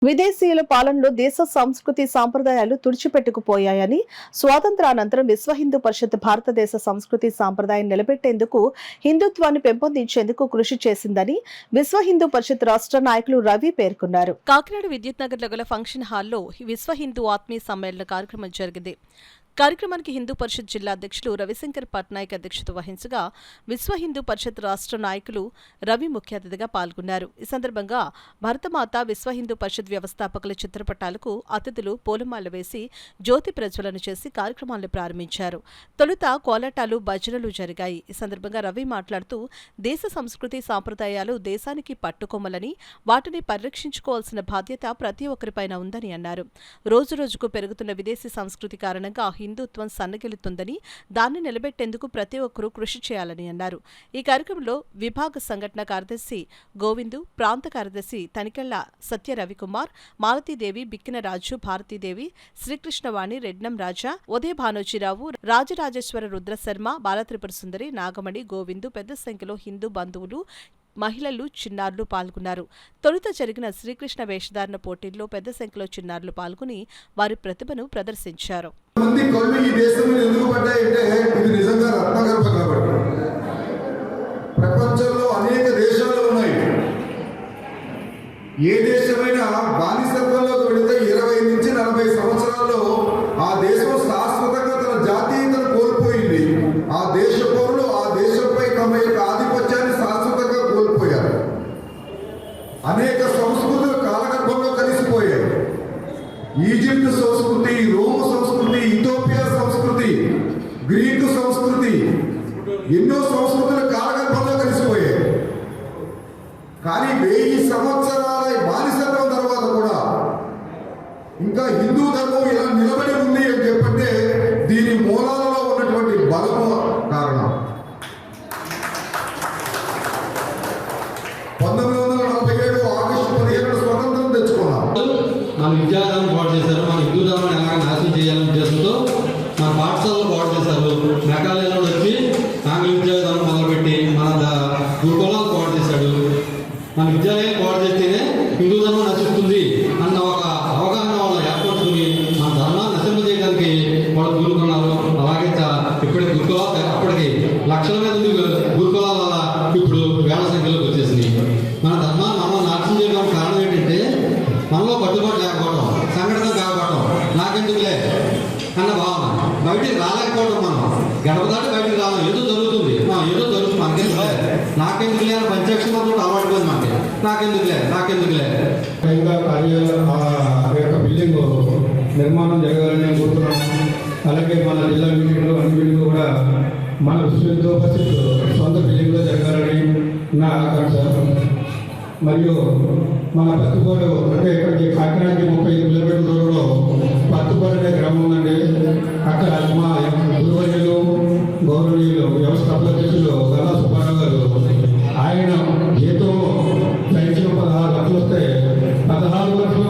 విదేశీయుల పాలనలో దేశ సంస్కృతి సాంప్రదాయాలు తుడిచిపెట్టుకుపోయాయని, స్వాతంత్రానంతరం విశ్వ హిందూ పరిషత్ భారతదేశ సంస్కృతి సాంప్రదాయం నిలబెట్టేందుకు, హిందుత్వాన్ని పెంపొందించేందుకు కృషి చేసిందని విశ్వ హిందూ పరిషత్ రాష్ట్ర నాయకులు రవి పేర్కొన్నారు. కాకినాడ విద్యుత్ నగర్లో గల ఫంక్షన్ హాల్లో విశ్వ హిందూ ఆత్మీయ సమ్మేళన కార్యక్రమం జరిగింది. కార్యక్రమానికి హిందూ పరిషత్ జిల్లా అధ్యక్షులు రవిశంకర్ పట్నాయక్ అధ్యక్షత వహించగా, విశ్వ హిందూ పరిషత్ రాష్ట్ర నాయకులు రవి ముఖ్య అతిథిగా పాల్గొన్నారు. ఈ సందర్భంగా భరతమాత విశ్వ హిందూ పరిషత్ వ్యవస్థాపకుల చిత్రపటాలకు అతిథులు పూలమాల వేసి జ్యోతి ప్రజ్వలన చేసి కార్యక్రమాలను ప్రారంభించారు. తొలుత కోలాటాలు, భజనలు జరిగాయి. ఈ సందర్భంగా రవి మాట్లాడుతూ, దేశ సంస్కృతి సాంప్రదాయాలు దేశానికి పట్టుకొమ్మలని, వాటిని పరిరక్షించుకోవాల్సిన బాధ్యత ప్రతి ఒక్కరిపైన ఉందని అన్నారు. రోజురోజుకు పెరుగుతున్న విదేశీ సంస్కృతి కారణంగా హిందుత్వం సన్నగిలుతుందని, దాన్ని నిలబెట్టేందుకు ప్రతి ఒక్కరూ కృషి చేయాలని అన్నారు. ఈ కార్యక్రమంలో విభాగ సంఘటన కార్యదర్శి గోవిందు, ప్రాంత కార్యదర్శి తనికెళ్ల సత్య రవికుమార్, మాలతీదేవి, బిక్కిన రాజు, భారతీదేవి, శ్రీకృష్ణవాణి, రెడ్నం రాజా, ఉదయ భానోజీరావు, రాజరాజేశ్వర రుద్రశర్మ, బాలత్రిపుర సుందరి, నాగమణి, గోవిందు, పెద్ద సంఖ్యలో హిందూ బంధువులు, మహిళలు, చిన్నారులు పాల్గొన్నారు. తొలుత జరిగిన శ్రీకృష్ణ వేషధారణ పోటీల్లో పెద్ద సంఖ్యలో చిన్నారులు పాల్గొని వారి ప్రతిభను ప్రదర్శించారు. ప్రపంచంలో అనేక దేశాలు ఉన్నాయి. ఏ దేశమైనా బానిసత్వంలోకి వెళితే 20 నుంచి 40 సంవత్సరాల్లో ఆ దేశం శాశ్వతంగా తన జాతీయతను కోల్పోయింది. ఆ దేశ పౌరులు ఆ దేశంపై తమ యొక్క ఆధిపత్యాన్ని శాశ్వతంగా కోల్పోయారు. అనేక సంస్కృతులు కాలగర్భంలో కలిసిపోయాయి. ఈజిప్ట్ సంస్కృతి, రోమ్ సంస్కృతి, ఇథియోపియా సంస్కృతి, గ్రీకు సంస్కృతి, ఎన్నో సంస్కృతులు కాలగర్భంలో కలిసిపోయాయి. కానీ 1000 సంవత్సరాల బానిసత్వం తర్వాత కూడా ఇంకా హిందూ ధర్మం ఇలా నిలబడి ఉంది అని చెప్పంటే దీని మూలాలలో ఉన్నటువంటి బలము కారణం. 1947 ఆగస్టు 15 స్వతంత్రం తెచ్చుకున్నాం. మన విద్యాదానం పాటు చేశారు. మన హిందూ ధర్మాన్ని ఎలాగ నాశనం చేయాలనే ఉద్దేశంతో మన పాఠశాలలో పాటు చేశారు. మేఘాలయంలో వచ్చి ఆంగ్ల విద్యాదానం మొదలుపెట్టి మన గురుకులాలు పాటు చేశాడు. మన విద్యాలయం పాటు చేస్తేనే హిందూ ధర్మం నశిస్తుంది అన్న ఒక అవగాహన వాళ్ళు ఏర్పరచుకుని మన ధర్మాన్ని నశింపజేయడానికి వాళ్ళు కూరుకున్నారు. అలాగే ఇప్పటికి గురుకులాలు అప్పటికి లక్షల మీద గురుకులాల వల్ల ఇప్పుడు వేల సంఖ్యలోకి వచ్చేసింది. మన ధర్మాన్ని మనం నాశనం చేయడం కారణం ఏంటంటే మనలో కట్టుబాటు లేకపోవడం, సంఘటన కాకపోవడం, నాకెందుకులే అన్న భావన, బయటికి రాలేకపోవడం, మనం గడప దాటి బయటికి రావాలి. ఏదో జరుగుతుంది మనకెందుకులే, నాకెందుకులే అని పంచాక్షరంతో అలవాటు పోయింది మనకి. నాకెందుకులే ఇంకా యొక్క బిల్డింగ్ నిర్మాణం జరగాలని కోరుతున్నాం. అలాగే మన జిల్లా మీటింగ్లో అన్ని బిల్డింగ్ కూడా మన విశ్వ పరిస్థితి సొంత బిల్డింగ్లో జరగాలని నా ఆకాంక్ష. మరియు మన పత్తిపాడు అంటే ఇక్కడికి కాకినాడకి 35 కిలోమీటర్ల దూరంలో పత్తిపాడు అనే గ్రామం ఉందండి. అక్కడ మా గురువర్యులు, గౌరవనీయులు వ్యవస్థాపక అధ్యక్షులు గల్లా సుబ్బారావు గారు, ఆయన జీతం పెన్షన్ 16 లక్షలు వస్తే 14 లక్షల